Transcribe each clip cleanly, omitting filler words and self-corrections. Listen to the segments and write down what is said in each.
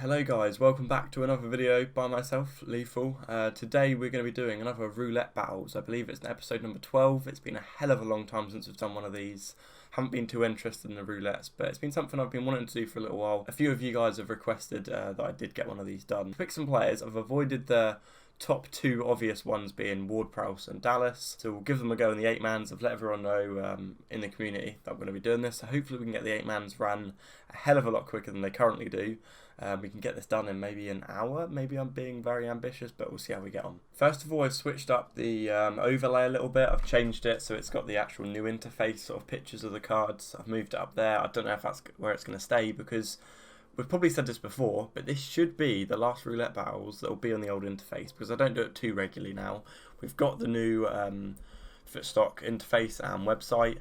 Hello guys, welcome back to another video by myself, Leithall. Today we're going to be doing another roulette battles. I believe it's episode number 12. It's been a hell of a long time since we've done one of these. Haven't been too interested in the roulettes, but it's been something I've been wanting to do for a little while. A few of you guys have requested that I did get one of these done. To pick some players, I've avoided the top two obvious ones being Ward-Prowse and Dallas. So we'll give them a go in the 8-mans. I've let everyone know in the community that I'm going to be doing this. So hopefully we can get the 8-mans ran a hell of a lot quicker than they currently do. We can get this done in maybe an hour. Maybe I'm being very ambitious, but we'll see how we get on. First of all, I've switched up the overlay a little bit. I've changed it so it's got the actual new interface, sort of pictures of the cards. I've moved it up there. I don't know if that's where it's going to stay because we've probably said this before, but this should be the last roulette battles that will be on the old interface because I don't do it too regularly now. We've got the new Footstock interface and website.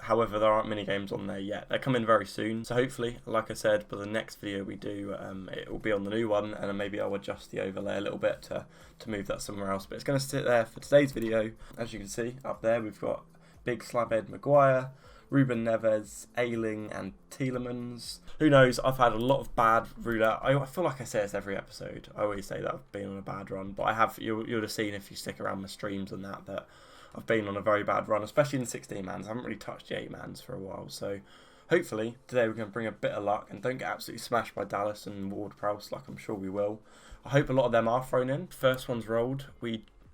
However, there aren't many games on there yet. They're coming very soon. So hopefully, like I said, for the next video we do, it will be on the new one, and then maybe I'll adjust the overlay a little bit to move that somewhere else. But it's going to sit there for today's video. As you can see, up there we've got Big Slabhead Maguire, Ruben Neves, Ayling and Tielemans. Who knows, I've had a lot of bad roulette. I feel like I say this every episode. I always say that I've been on a bad run, but I have. You'll have seen if you stick around my streams and that I've been on a very bad run, especially in the 16-mans. I haven't really touched the 8-mans for a while, so hopefully today we're going to bring a bit of luck and don't get absolutely smashed by Dallas and Ward-Prowse like I'm sure we will. I hope a lot of them are thrown in. First one's rolled.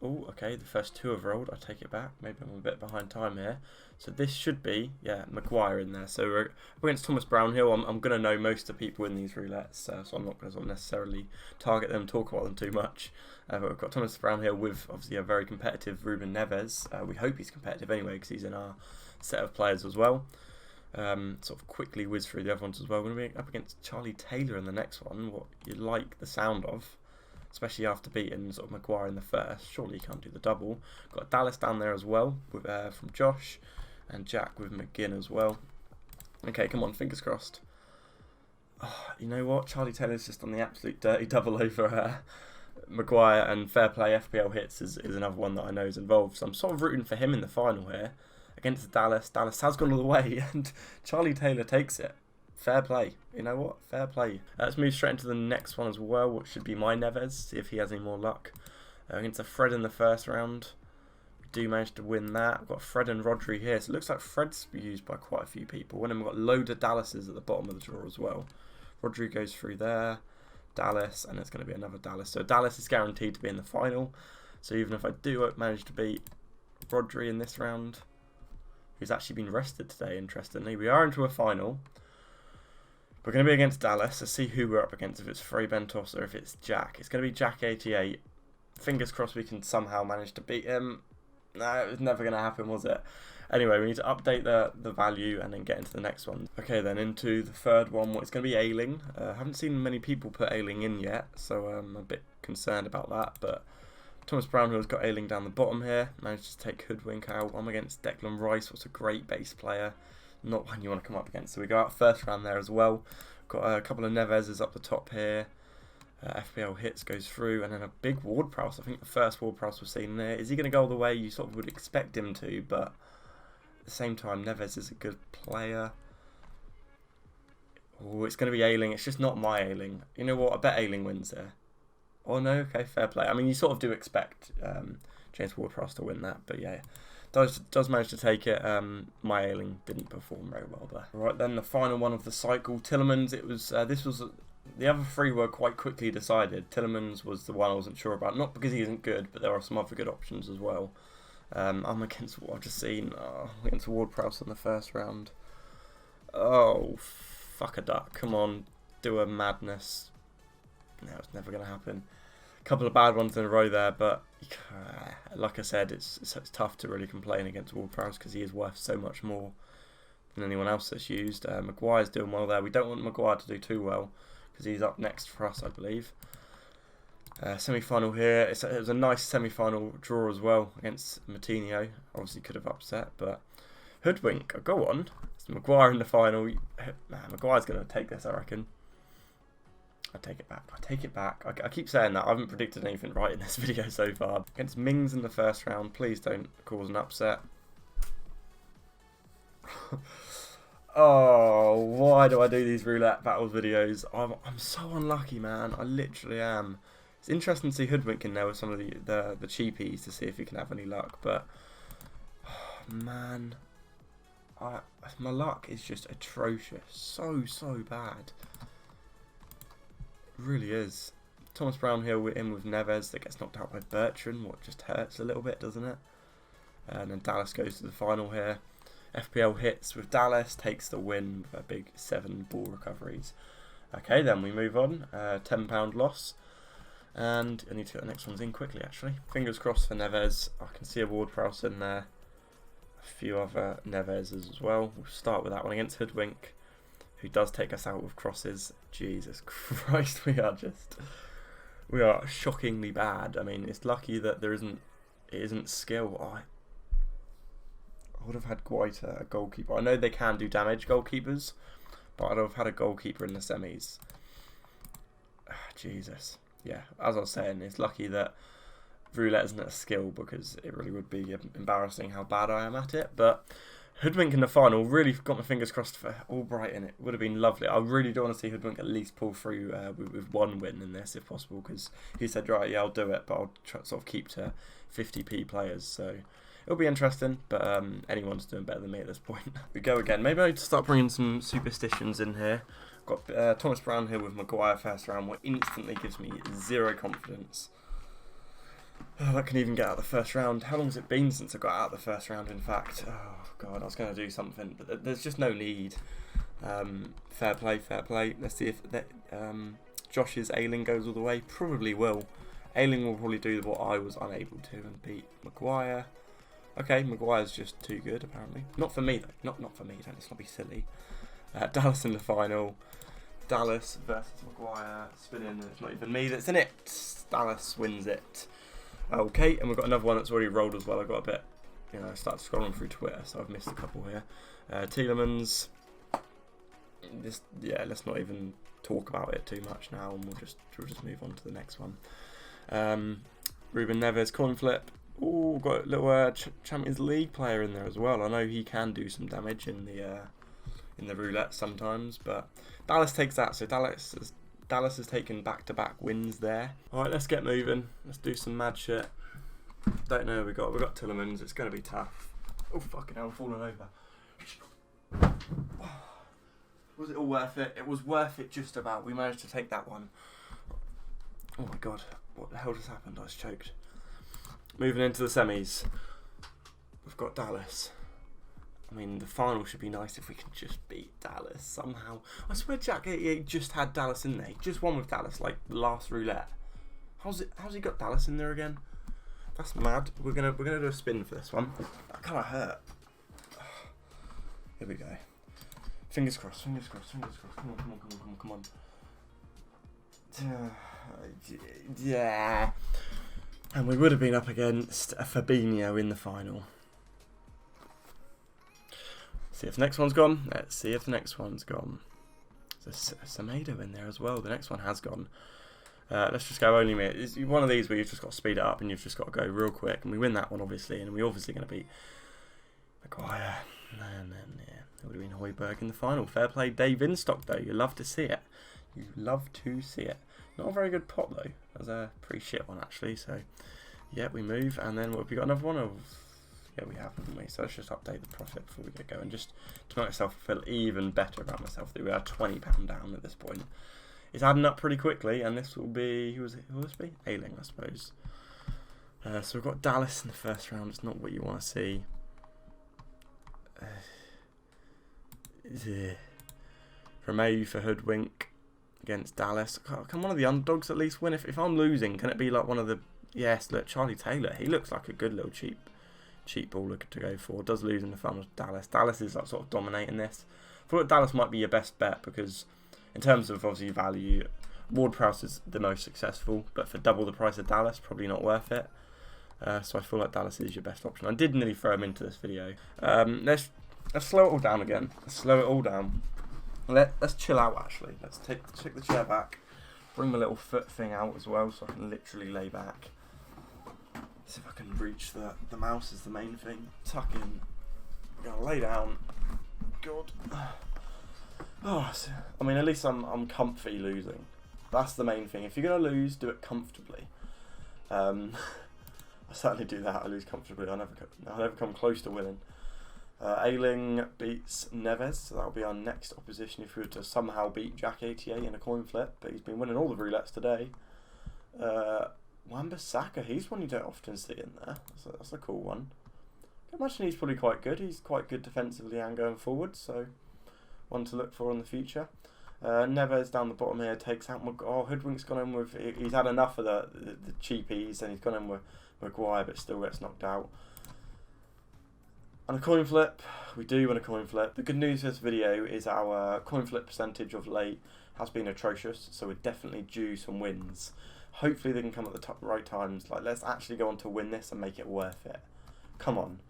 Oh, okay, the first two have rolled. I take it back. Maybe I'm a bit behind time here. So this should be, yeah, Maguire in there. So we're up against Thomas Brownhill. I'm going to know most of the people in these roulettes, so I'm not going to necessarily target them, talk about them too much. But we've got Thomas Brownhill with, obviously, a very competitive Ruben Neves. We hope he's competitive anyway, because he's in our set of players as well. Sort of quickly whiz through the other ones as well. We're going to be up against Charlie Taylor in the next one, what you like the sound of. Especially after beating sort of Maguire in the first. Surely you can't do the double. Got Dallas down there as well with from Josh. And Jack with McGinn as well. Okay, come on, fingers crossed. Oh, you know what? Charlie Taylor's just on the absolute dirty double over Maguire, and fair play FPL hits is another one that I know is involved. So I'm sort of rooting for him in the final here. Against Dallas. Dallas has gone all the way and Charlie Taylor takes it. Fair play. You know what? Fair play. Let's move straight into the next one as well, which should be my Neves. See if he has any more luck. Against a Fred in the first round. We do manage to win that. We've got Fred and Rodri here. So it looks like Fred's used by quite a few people. And then we've got loads of Dallases at the bottom of the draw as well. Rodri goes through there. Dallas. And it's going to be another Dallas. So Dallas is guaranteed to be in the final. So even if I do manage to beat Rodri in this round, who's actually been rested today, interestingly, we are into a final. We're going to be against Dallas. Let's see who we're up against, if it's Frey Bentos or if it's Jack. It's going to be Jack88. Fingers crossed we can somehow manage to beat him. No, it was never going to happen, was it? Anyway, we need to update the value and then get into the next one. Okay, then into the third one. It's going to be Ayling. I haven't seen many people put Ayling in yet, so I'm a bit concerned about that. But Thomas Brownhill's got Ayling down the bottom here. Managed to take Hoodwink out. I'm against Declan Rice, what's a great base player. Not one you want to come up against. So we go out first round there as well. Got a couple of Neveses up the top here. FPL hits goes through, and then a big Ward-Prowse. I think the first Ward-Prowse we've seen there. Is he going to go all the way? You sort of would expect him to, but at the same time, Neves is a good player. Oh, it's going to be Ayling. It's just not my Ayling. You know what? I bet Ayling wins there. Oh no, okay, fair play. I mean, you sort of do expect James Ward-Prowse to win that, but yeah. Does manage to take it. My Ayling didn't perform very well there. Right then, the final one of the cycle, Tielemans. It was the other three were quite quickly decided. Tielemans was the one I wasn't sure about, not because he isn't good, but there are some other good options as well. I'm against what I've just seen. Against Ward-Prowse in the first round. Oh, fuck a duck! Come on, do a madness. No, it's never going to happen. Couple of bad ones in a row there, but like I said, it's tough to really complain against Ward-Prowse because he is worth so much more than anyone else that's used. Maguire's doing well there. We don't want Maguire to do too well because he's up next for us, I believe. Semi-final here. It was a nice semi-final draw as well against Matinho. Obviously could have upset, but Hoodwink, go on. It's Maguire in the final. Maguire's going to take this, I reckon. I take it back. I take it back. I keep saying that. I haven't predicted anything right in this video so far. Against Mings in the first round. Please don't cause an upset. Oh, why do I do these roulette battles videos? I'm so unlucky, man. I literally am. It's interesting to see Hoodwink in there with some of the cheapies to see if he can have any luck, but oh, man, my luck is just atrocious. So bad. It really is. Thomas Brownhill in with Neves that gets knocked out by Bertrand. What just hurts a little bit, doesn't it? And then Dallas goes to the final here. FPL hits with Dallas, takes the win with a big 7 ball recoveries. Okay, then we move on. £10 loss. And I need to get the next ones in quickly, actually. Fingers crossed for Neves. I can see a Ward-Prowse in there. A few other Neveses as well. We'll start with that one against Hoodwink, who does take us out with crosses. Jesus Christ, we are shockingly bad. I mean, it's lucky that it isn't skill. I would have had Guaita, a goalkeeper. I know they can do damage, goalkeepers, but I'd have had a goalkeeper in the semis. Jesus. Yeah, as I was saying, it's lucky that Roulette isn't a skill, because it really would be embarrassing how bad I am at it. But Hoodwink in the final, really got my fingers crossed for Albrighton. It would have been lovely. I really do want to see Hoodwink at least pull through with one win in this, if possible, because he said, right, yeah, I'll do it, but I'll sort of keep to 50p players, so it'll be interesting, but anyone's doing better than me at this point. We go again. Maybe I need to start bringing some superstitions in here. Got Thomas Brown here with Maguire first round, what instantly gives me 0 confidence. Oh, that can even get out of the first round. How long has it been since I got out of the first round, in fact? Oh, God, I was going to do something, but there's just no need. Fair play, fair play. Let's see if Josh's Ayling goes all the way. Probably will. Ayling will probably do what I was unable to and beat Maguire. Okay, Maguire's just too good, apparently. Not for me, though. Not for me, let's not be silly. Dallas in the final. Dallas versus Maguire. Spin in, it's not even me that's in it. Dallas wins it. Okay, and we've got another one that's already rolled as well. I got a bit, I started scrolling through Twitter, so I've missed a couple here. Tielemans. Let's not even talk about it too much now, and we'll just move on to the next one. Ruben Neves, coin flip. Oh, got a little Champions League player in there as well. I know he can do some damage in the roulette sometimes, but Dallas takes that. So Dallas has taken back-to-back wins there. All right, let's get moving. Let's do some mad shit. Don't know who we got. We got Tielemans. It's going to be tough. Oh fucking hell! I'm falling over. Was it all worth it? It was worth it, just about. We managed to take that one. Oh my God! What the hell just happened? I was choked. Moving into the semis, we've got Dallas. I mean, the final should be nice if we can just beat Dallas somehow. I swear Jack 88 just had Dallas in there. He just won with Dallas, like the last roulette. How's he got Dallas in there again? That's mad. We're gonna do a spin for this one. That kind of hurt. Here we go. Fingers crossed. Fingers crossed. Fingers crossed. Come on. Yeah. And we would have been up against a Fabinho in the final. See if the next one's gone. Let's see if the next one's gone. There's a Semedo in there as well. The next one has gone. Let's just go only minute. It's one of these where you've just got to speed it up and you've just got to go real quick. And we win that one, obviously. And we're obviously going to beat Maguire. And then, yeah, it would have been Højbjerg in the final. Fair play, Dave Instock, though. You love to see it. You love to see it. Not a very good pot, though. That was a pretty shit one, actually. So, yeah, we move. And then, what have we got? Another one? Yeah, we have, haven't we? So let's just update the profit before we get going. Just to make myself feel even better about myself, that we are £20 down at this point. It's adding up pretty quickly, and this will be... Who will this be? Ayling, I suppose. So we've got Dallas in the first round. It's not what you want to see. Romeu for Hoodwink against Dallas. Can one of the underdogs at least win? If I'm losing, can it be like one of the... Yes, look, Charlie Taylor. He looks like a good little cheap baller to go for. Does lose in the final with Dallas. Dallas is like sort of dominating this. I feel like Dallas might be your best bet because in terms of obviously value, Ward-Prowse is the most successful, but for double the price of Dallas, probably not worth it. So I feel like Dallas is your best option. I did nearly throw him into this video. Let's slow it all down again. Let's slow it all down. Let's chill out actually. Let's take the chair back. Bring my little foot thing out as well so I can literally lay back. See if I can reach the mouse is the main thing. Tuck in. I'm gonna lay down. God. Oh, I mean, at least I'm comfy losing. That's the main thing. If you're gonna lose, do it comfortably. I certainly do that. I lose comfortably. I never come close to winning. Ailing beats Neves, so that'll be our next opposition if we were to somehow beat Jack 88 in a coin flip. But he's been winning all the roulettes today. Wan-Bissaka, he's one you don't often see in there. That's a cool one. I imagine he's probably quite good. He's quite good defensively and going forward, so one to look for in the future. Neves down the bottom here takes out Hoodwink's gone in with. He's had enough of the cheapies and he's gone in with Maguire, but still gets knocked out. On a coin flip, we do win a coin flip. The good news for this video is our coin flip percentage of late has been atrocious, so we're definitely due some wins. Hopefully they can come at the right times. Like, let's actually go on to win this and make it worth it. Come on.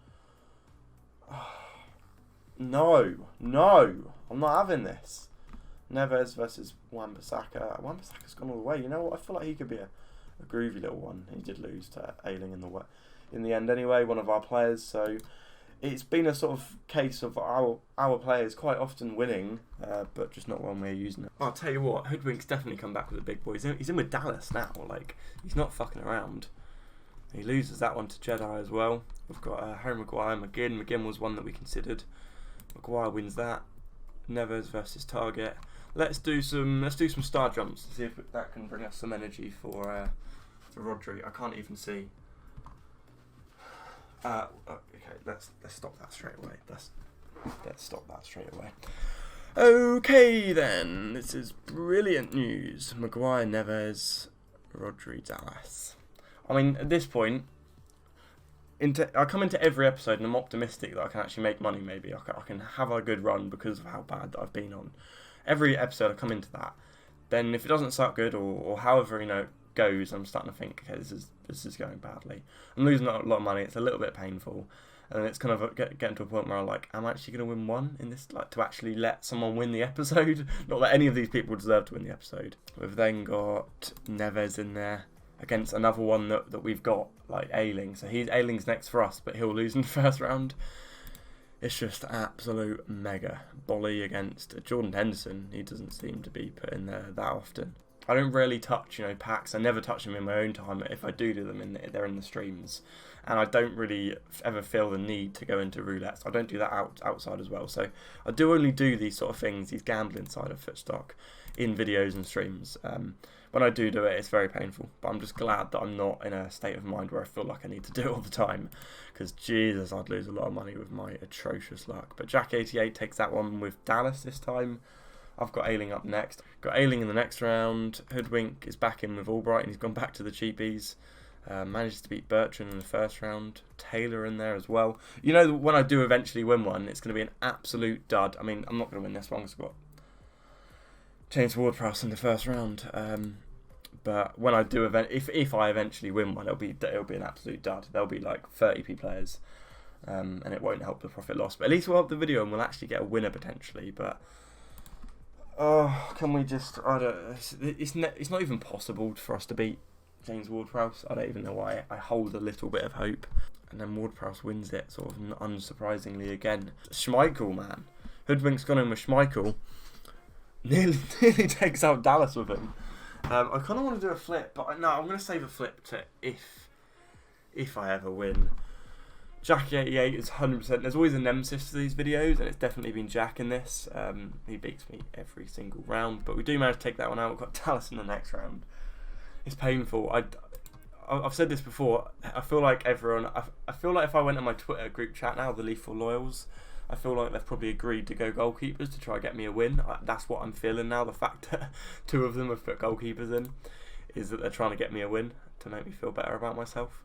No, I'm not having this. Neves versus Wan-Bissaka. Wan-Bissaka's gone all the way. You know what? I feel like he could be a groovy little one. He did lose to Ailing in the end anyway, one of our players. So it's been a sort of case of our players quite often winning, but just not when we're using it. I'll tell you what, Hoodwink's definitely come back with a big boy. He's in with Dallas now. Like, he's not fucking around. He loses that one to Jedi as well. We've got Harry Maguire, McGinn. McGinn was one that we considered. Maguire wins that. Neves versus Target. Let's do some star jumps to see if that can bring us some energy for Rodri. I can't even see. Okay, let's stop that straight away. Let's stop that straight away. Okay then, this is brilliant news. Maguire, Neves, Rodri, Dallas. I mean, at this point, I come into every episode and I'm optimistic that I can actually make money. Maybe I can have a good run because of how bad that I've been on. Every episode I come into that. Then if it doesn't start good or however it goes, I'm starting to think, okay, this is going badly. I'm losing a lot of money. It's a little bit painful, and it's kind of getting to a point where I'm like, am I actually going to win one in this? Like, to actually let someone win the episode? Not that any of these people deserve to win the episode. We've then got Neves in there against another one that we've got, like Ailing. So Ailing's next for us, but he'll lose in the first round. It's just absolute mega. Bolly against Jordan Henderson. He doesn't seem to be put in there that often. I don't really touch, packs. I never touch them in my own time. If I do them, they're in the streams. And I don't really ever feel the need to go into roulettes. I don't do that outside as well. So I do only do these sort of things, these gambling side of Footstock, in videos and streams. When I do it, it's very painful. But I'm just glad that I'm not in a state of mind where I feel like I need to do it all the time. Because, Jesus, I'd lose a lot of money with my atrocious luck. But Jack 88 takes that one with Dallas this time. I've got Ailing up next. Got Ailing in the next round. Hoodwink is back in with Albright and he's gone back to the cheapies. Manages to beat Bertrand in the first round. Taylor in there as well. When I do eventually win one, it's going to be an absolute dud. I mean, I'm not going to win this one because I've got James Ward-Prowse in the first round. But when I do if I eventually win one, it'll be an absolute dud. There'll be like 30p players, and it won't help the profit loss. But at least we'll help the video and we'll actually get a winner potentially. But can we just? It's not even possible for us to beat James Ward-Prowse. I don't even know why. I hold a little bit of hope, and then Ward-Prowse wins it, sort of unsurprisingly again. Schmeichel, man, Hoodwink's gone in with Schmeichel. Nearly takes out Dallas with him. I kind of want to do a flip, but no, I'm going to save a flip to if I ever win. Jack 88 is 100%. There's always a nemesis to these videos, and it's definitely been Jack in this. He beats me every single round, but we do manage to take that one out. We've got Dallas in the next round. It's painful. I've said this before. I feel like everyone. I feel like if I went on my Twitter group chat now, the Leithall loyals, I feel like they've probably agreed to go goalkeepers to try and get me a win. That's what I'm feeling now. The fact that two of them have put goalkeepers in is that they're trying to get me a win to make me feel better about myself.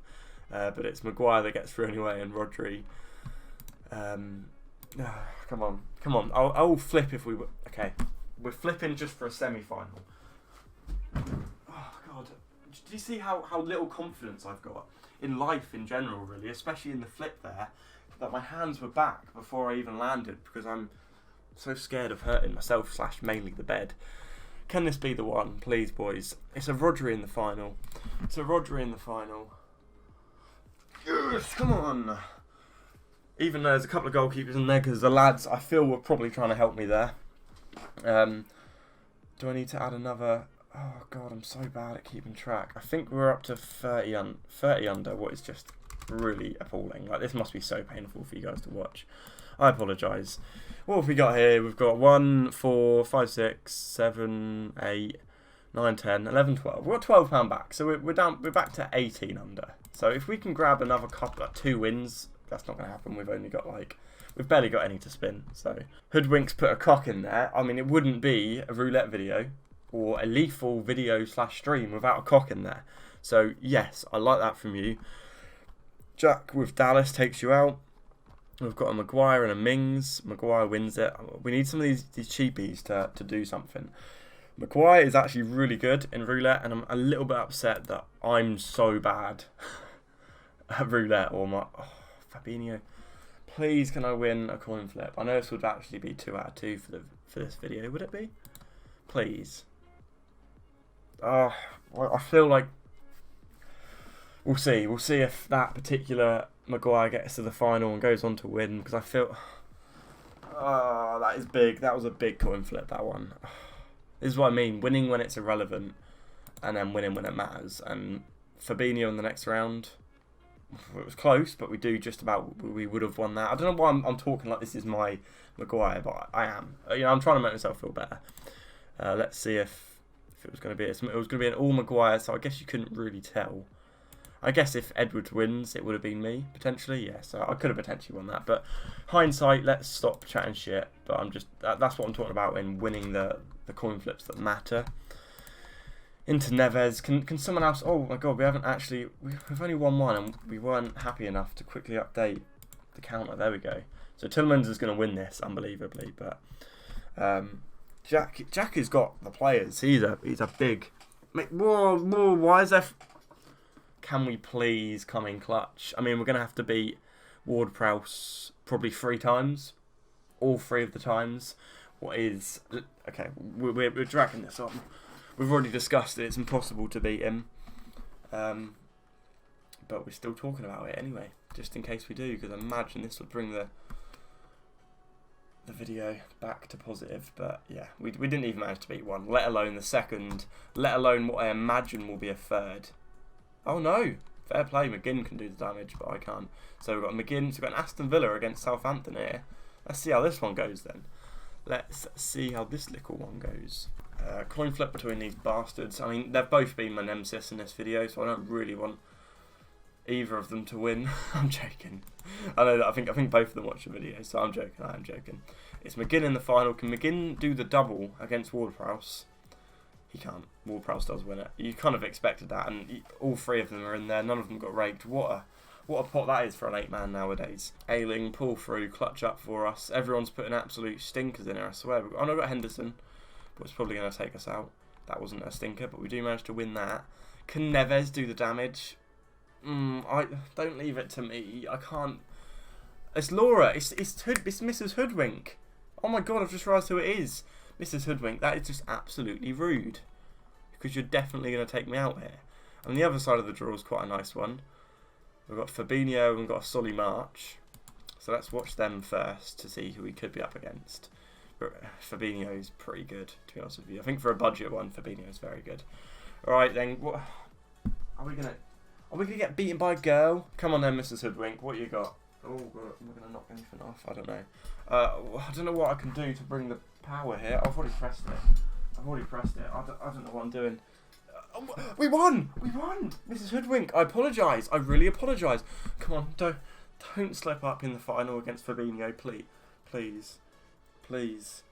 But it's Maguire that gets through anyway, and Rodri. Come on. I'll flip if we. Okay, we're flipping just for a semi-final. Oh God, do you see how little confidence I've got in life in general, really, especially in the flip there? That my hands were back before I even landed because I'm so scared of hurting myself / mainly the bed. Can this be the one, please, boys? It's a Rodri in the final. Yes, come on. Even though there's a couple of goalkeepers in there because the lads I feel were probably trying to help me there. Do I need to add another? Oh god, I'm so bad at keeping track. I think we're up to 30 under, what is just really appalling. Like, this must be so painful for you guys to watch. I apologise. What have we got here? We've got 1, 4, 5, 6, 7, 8, 9, 10, 11, 12. We've got £12 back, so we're back to 18 under. So if we can grab another couple, 2 wins, that's not going to happen. We've barely got any to spin. So Hoodwink's put a cock in there. I mean, it wouldn't be a roulette video or a Leithall video / stream without a cock in there. So yes, I like that from you. Jack with Dallas takes you out. We've got a Maguire and a Mings. Maguire wins it. We need some of these cheapies to do something. Maguire is actually really good in roulette, and I'm a little bit upset that I'm so bad at roulette. Fabinho. Please, can I win a coin flip? I know this would actually be 2 out of 2 for this video. Would it be? Please. I feel like we'll see. We'll see if that particular Maguire gets to the final and goes on to win, because I feel that is big. That was a big coin flip, that one. This is what I mean, winning when it's irrelevant and then winning when it matters. And Fabinho in the next round, it was close, but we would have won that. I don't know why I'm talking like this is my Maguire, but I am. I'm trying to make myself feel better. Let's see if it was going to be. It was going to be an all Maguire, so I guess you couldn't really tell. I guess if Edwards wins, it would have been me, potentially. Yeah, so I could have potentially won that. But hindsight, let's stop chatting shit. But that's what I'm talking about in winning the coin flips that matter. Into Neves. Can someone else... Oh my god, we've only won one, and we weren't happy enough to quickly update the counter. There we go. So Tillmans is going to win this, unbelievably. But Jack has got the players. He's a big... Whoa, why is there... Can we please come in clutch? I mean, we're going to have to beat Ward-Prowse probably 3 times. All 3 of the times. Okay, we're dragging this on. We've already discussed that it's impossible to beat him. But we're still talking about it anyway. Just in case we do. Because I imagine this would bring the video back to positive. But yeah, we didn't even manage to beat 1. Let alone the 2nd. Let alone what I imagine will be a 3rd. Oh no, fair play, McGinn can do the damage, but I can't. So we've got McGinn, so we've got an Aston Villa against Southampton here. Let's see how this one goes then. Let's see how this little one goes. Coin flip between these bastards. I mean, they've both been my nemesis in this video, so I don't really want either of them to win. I'm joking. I know that I think both of them watch the video, so I'm joking. I am joking. It's McGinn in the final. Can McGinn do the double against Ward-Prowse? He can't. Ward-Prowse does win it. You kind of expected that, and all 3 of them are in there. None of them got raked. What a pot that is for an 8-man nowadays. Ayling, pull through, clutch up for us. Everyone's putting absolute stinkers in here, I swear. We've got Henderson, but it's probably going to take us out. That wasn't a stinker, but we do manage to win that. Can Neves do the damage? Don't leave it to me. I can't. It's Laura. It's Mrs. Hoodwink. Oh my god, I've just realised who it is. Mrs. Hoodwink, that is just absolutely rude. Because you're definitely going to take me out here. And the other side of the draw is quite a nice one. We've got Fabinho and we've got a Solly March. So let's watch them first to see who we could be up against. But Fabinho is pretty good, to be honest with you. I think for a budget one, Fabinho is very good. Alright then, what are we gonna get beaten by a girl? Come on then, Mrs. Hoodwink, what you got? Oh god, am I gonna knock anything off? I don't know. I don't know what I can do to bring the power here. I've already pressed it. I don't know what I'm doing. We won! Mrs. Hoodwink, I apologise. I really apologise. Come on, don't slip up in the final against Fabinho, please. Please,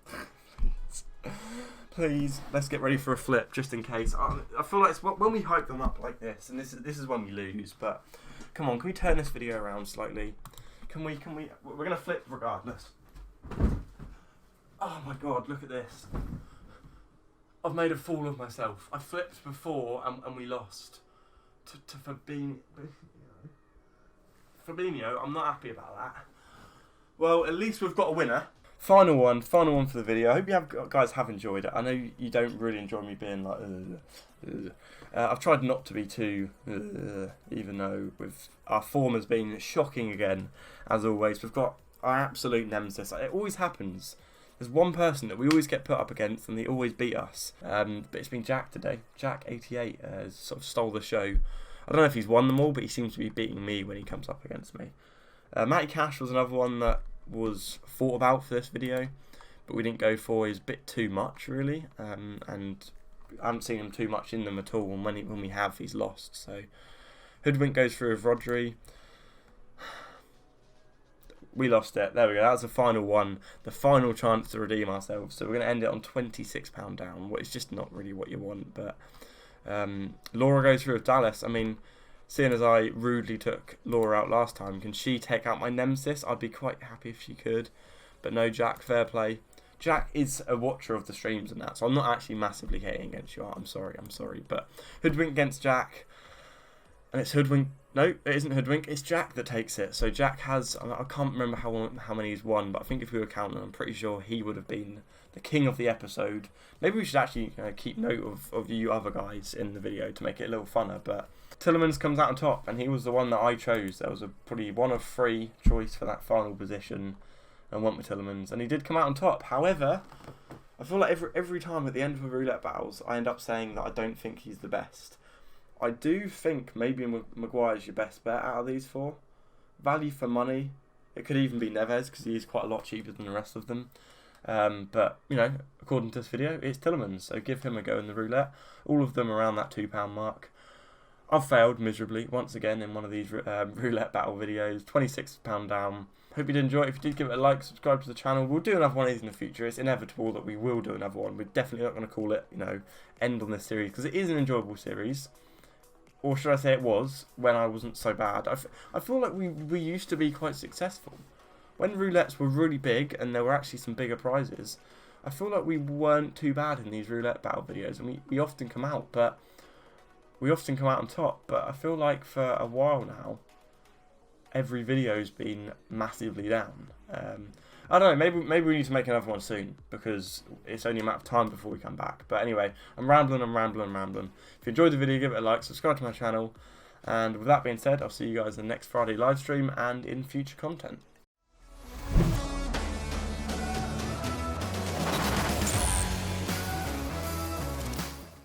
let's get ready for a flip, just in case. I feel like it's when we hype them up like this, and this is when we lose, but come on, can we turn this video around slightly? Can we, we're going to flip regardless. Oh my god, look at this. I've made a fool of myself. I flipped before and we lost to Fabinho. I'm not happy about that. Well, at least we've got a winner. Final one for the video. I hope you guys have enjoyed it. I know you don't really enjoy me being like, I've tried not to be too, even though our form has been shocking again, as always. We've got our absolute nemesis. It always happens. There's one person that we always get put up against and they always beat us. But it's been Jack today. Jack88 has sort of stole the show. I don't know if he's won them all, but he seems to be beating me when he comes up against me. Matty Cash was another one that was thought about for this video, but we didn't go for. He's a bit too much, really. And I haven't seen him too much in them at all. And when we have, he's lost. So Hoodwink goes through with Rodri. We lost it. There we go. That was the final one. The final chance to redeem ourselves. So we're going to end it on £26 down. It's just not really what you want. But Laura goes through with Dallas. I mean, seeing as I rudely took Laura out last time, can she take out my nemesis? I'd be quite happy if she could. But no, Jack, fair play. Jack is a watcher of the streams and that. So I'm not actually massively hating against you. I'm sorry. But Hoodwink against Jack. And it's Hoodwink. No, it isn't Hoodwink. It's Jack that takes it. So Jack has, I can't remember how many he's won, but I think if we were counting, I'm pretty sure he would have been the king of the episode. Maybe we should actually keep note of you other guys in the video to make it a little funner. But Tillemans comes out on top, and he was the one that I chose. There was probably one of three choice for that final position, and went with Tillemans, and he did come out on top. However, I feel like every time at the end of the roulette battles, I end up saying that I don't think he's the best. I do think maybe Maguire's your best bet out of these four. Value for money, it could even be Neves because he's quite a lot cheaper than the rest of them. But, according to this video, it's Tillemans, so give him a go in the roulette. All of them around that £2 mark. I've failed miserably once again in one of these roulette battle videos. £26 down. Hope you did enjoy it. If you did, give it a like, subscribe to the channel. We'll do another one of these in the future. It's inevitable that we will do another one. We're definitely not going to call it, end on this series because it is an enjoyable series. Or should I say it was, when I wasn't so bad. I feel like we used to be quite successful. When roulettes were really big and there were actually some bigger prizes, I feel like we weren't too bad in these roulette battle videos. And we often come out, on top. But I feel like for a while now, every video's been massively down. I don't know, maybe we need to make another one soon, because it's only a matter of time before we come back. But anyway, I'm rambling. If you enjoyed the video, give it a like, subscribe to my channel, and with that being said, I'll see you guys in the next Friday live stream and in future content.